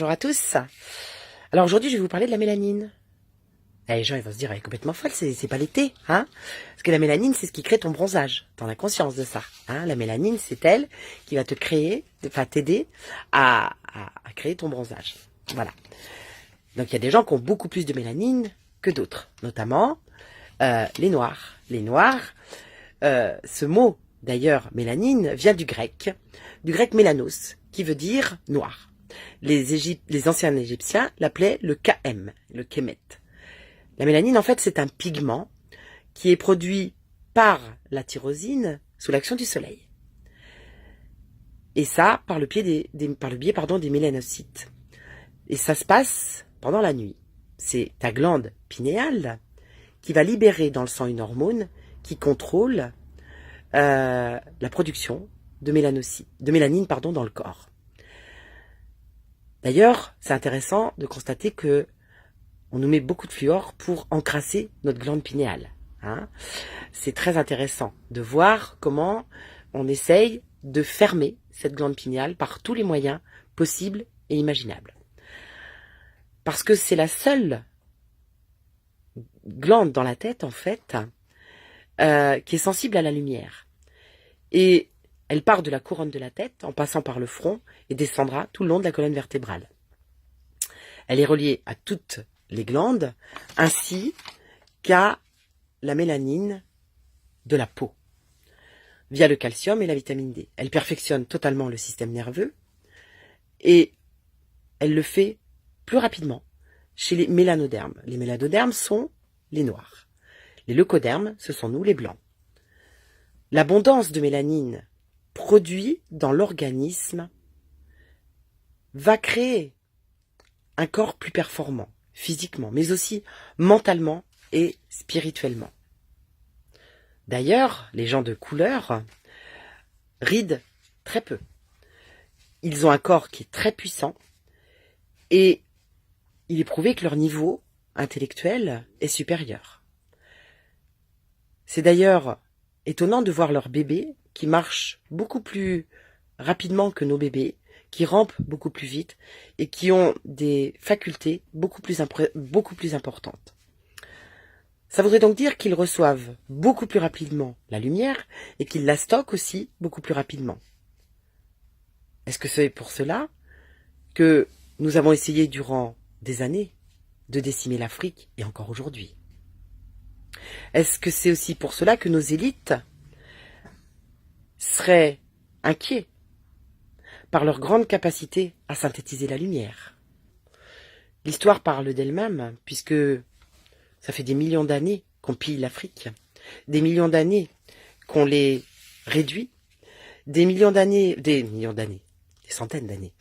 Bonjour à tous. Alors aujourd'hui, je vais vous parler de la mélanine. Et les gens ils vont se dire, elle est complètement folle, c'est pas l'été, hein? Parce que la mélanine, c'est ce qui crée ton bronzage. T'en as conscience de ça, hein? La mélanine, c'est elle qui va te créer, enfin t'aider à créer ton bronzage. Voilà. Donc il y a des gens qui ont beaucoup plus de mélanine que d'autres, notamment les noirs. Les noirs, ce mot d'ailleurs, mélanine, vient du grec mélanos, qui veut dire noir. Les anciens Égyptiens l'appelaient le KM, le Kemet. La mélanine, en fait, c'est un pigment qui est produit par la tyrosine sous l'action du soleil. Et ça, par le biais des mélanocytes. Et ça se passe pendant la nuit. C'est ta glande pinéale qui va libérer dans le sang une hormone qui contrôle la production de mélanine dans le corps. D'ailleurs, c'est intéressant de constater que on nous met beaucoup de fluor pour encrasser notre glande pinéale. Hein. C'est très intéressant de voir comment on essaye de fermer cette glande pinéale par tous les moyens possibles et imaginables. Parce que c'est la seule glande dans la tête, en fait, qui est sensible à la lumière. Et elle part de la couronne de la tête, en passant par le front, et descendra tout le long de la colonne vertébrale. Elle est reliée à toutes les glandes, ainsi qu'à la mélanine de la peau, via le calcium et la vitamine D. Elle perfectionne totalement le système nerveux, et elle le fait plus rapidement chez les mélanodermes. Les mélanodermes sont les noirs. Les leucodermes, ce sont nous, les blancs. L'abondance de mélanine produite dans l'organisme va créer un corps plus performant, physiquement, mais aussi mentalement et spirituellement. D'ailleurs, les gens de couleur rident très peu. Ils ont un corps qui est très puissant et il est prouvé que leur niveau intellectuel est supérieur. C'est d'ailleurs étonnant de voir leurs bébés qui marchent beaucoup plus rapidement que nos bébés, qui rampent beaucoup plus vite et qui ont des facultés beaucoup plus importantes. Ça voudrait donc dire qu'ils reçoivent beaucoup plus rapidement la lumière et qu'ils la stockent aussi beaucoup plus rapidement. Est-ce que c'est pour cela que nous avons essayé durant des années de décimer l'Afrique et encore aujourd'hui? Est-ce que c'est aussi pour cela que nos élites seraient inquiets par leur grande capacité à synthétiser la lumière? L'histoire parle d'elle-même, puisque ça fait des millions d'années qu'on pille l'Afrique, des millions d'années qu'on les réduit, des centaines d'années,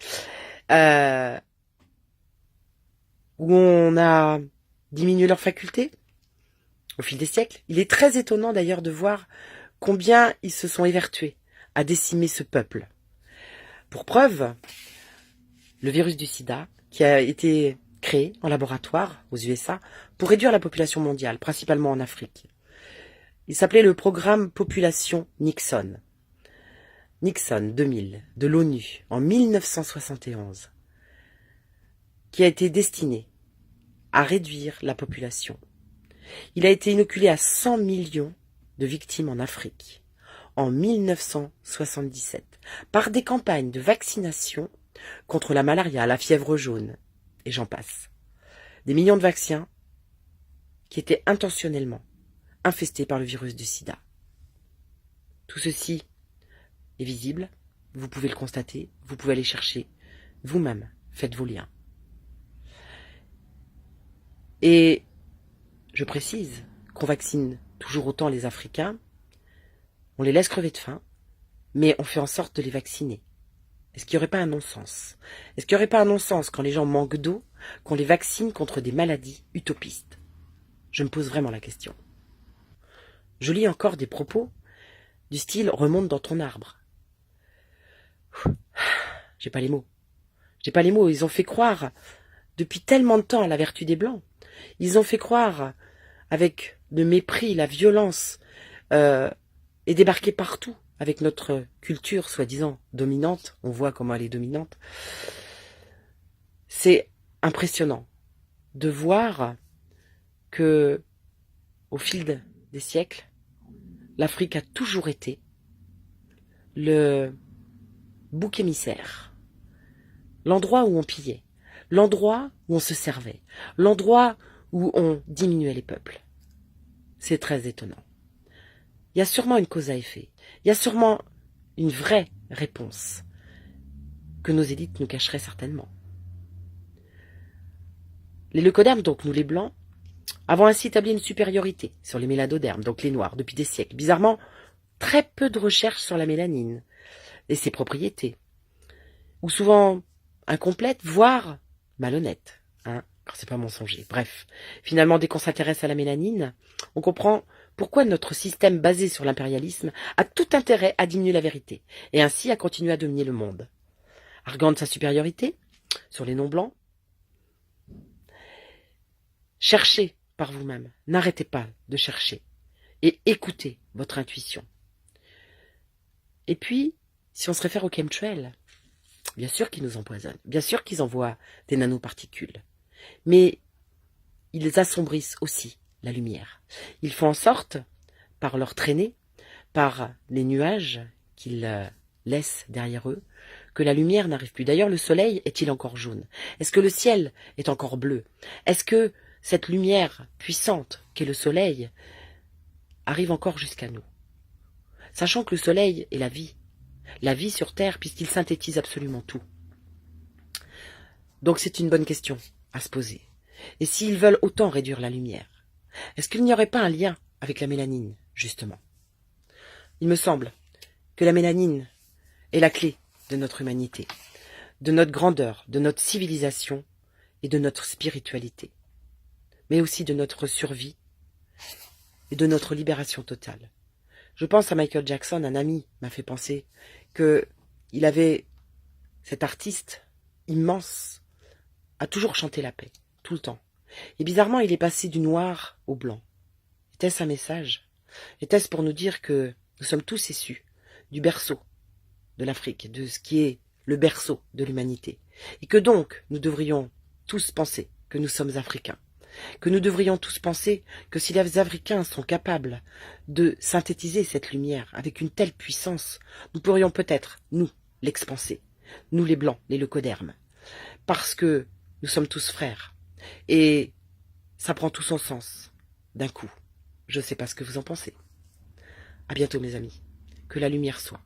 où on a diminué leurs facultés au fil des siècles. Il est très étonnant d'ailleurs de voir combien ils se sont évertués à décimer ce peuple. Pour preuve, le virus du sida, qui a été créé en laboratoire aux USA pour réduire la population mondiale, principalement en Afrique. Il s'appelait le programme Population Nixon. Nixon 2000, de l'ONU, en 1971, qui a été destiné à réduire la population. Il a été inoculé à 100 millions de victimes en Afrique, en 1977, par des campagnes de vaccination contre la malaria, la fièvre jaune, et j'en passe. Des millions de vaccins qui étaient intentionnellement infestés par le virus du sida. Tout ceci est visible, vous pouvez le constater, vous pouvez aller chercher vous-même, faites vos liens. Et je précise qu'on vaccine toujours autant les Africains, on les laisse crever de faim, mais on fait en sorte de les vacciner. Est-ce qu'il n'y aurait pas un non-sens? Est-ce qu'il n'y aurait pas un non-sens quand les gens manquent d'eau, qu'on les vaccine contre des maladies utopistes? Je me pose vraiment la question. Je lis encore des propos du style « remonte dans ton arbre ». J'ai pas les mots. Ils ont fait croire depuis tellement de temps à la vertu des Blancs. Ils ont fait croire avec le mépris, la violence, et débarquer partout avec notre culture soi-disant dominante. On voit comment elle est dominante. C'est impressionnant de voir que, au fil des siècles, l'Afrique a toujours été le bouc émissaire, l'endroit où on pillait, l'endroit où on se servait, l'endroit où on diminuait les peuples. C'est très étonnant. Il y a sûrement une cause à effet, il y a sûrement une vraie réponse que nos élites nous cacheraient certainement. Les leucodermes, donc nous les blancs, avons ainsi établi une supériorité sur les méladodermes, donc les noirs, depuis des siècles. Bizarrement, très peu de recherches sur la mélanine et ses propriétés, ou souvent incomplètes, voire malhonnêtes, quand c'est pas mensonger. Bref, finalement, dès qu'on s'intéresse à la mélanine, on comprend pourquoi notre système basé sur l'impérialisme a tout intérêt à diminuer la vérité, et ainsi à continuer à dominer le monde. Arguant de sa supériorité sur les non-blancs, cherchez par vous-même, n'arrêtez pas de chercher, et écoutez votre intuition. Et puis, si on se réfère aux chemtrails, bien sûr qu'ils nous empoisonnent, bien sûr qu'ils envoient des nanoparticules, mais ils assombrissent aussi la lumière. Ils font en sorte, par leur traînée, par les nuages qu'ils laissent derrière eux, que la lumière n'arrive plus. D'ailleurs, le soleil est-il encore jaune? Est-ce que le ciel est encore bleu? Est-ce que cette lumière puissante qu'est le soleil arrive encore jusqu'à nous? Sachant que le soleil est la vie sur Terre, puisqu'il synthétise absolument tout. Donc c'est une bonne question à se poser. Et s'ils veulent autant réduire la lumière, est-ce qu'il n'y aurait pas un lien avec la mélanine, justement? Il me semble que la mélanine est la clé de notre humanité, de notre grandeur, de notre civilisation et de notre spiritualité, mais aussi de notre survie et de notre libération totale. Je pense à Michael Jackson, un ami m'a fait penser qu'il avait, cet artiste immense, a toujours chanté la paix, tout le temps. Et bizarrement, il est passé du noir au blanc. Était-ce un message? Était-ce pour nous dire que nous sommes tous issus du berceau de l'Afrique, de ce qui est le berceau de l'humanité, et que donc nous devrions tous penser que nous sommes africains, que nous devrions tous penser que si les Africains sont capables de synthétiser cette lumière avec une telle puissance, nous pourrions peut-être, nous, l'expanser, nous les blancs, les leucodermes, parce que nous sommes tous frères, et ça prend tout son sens, d'un coup. Je ne sais pas ce que vous en pensez. À bientôt mes amis, que la lumière soit.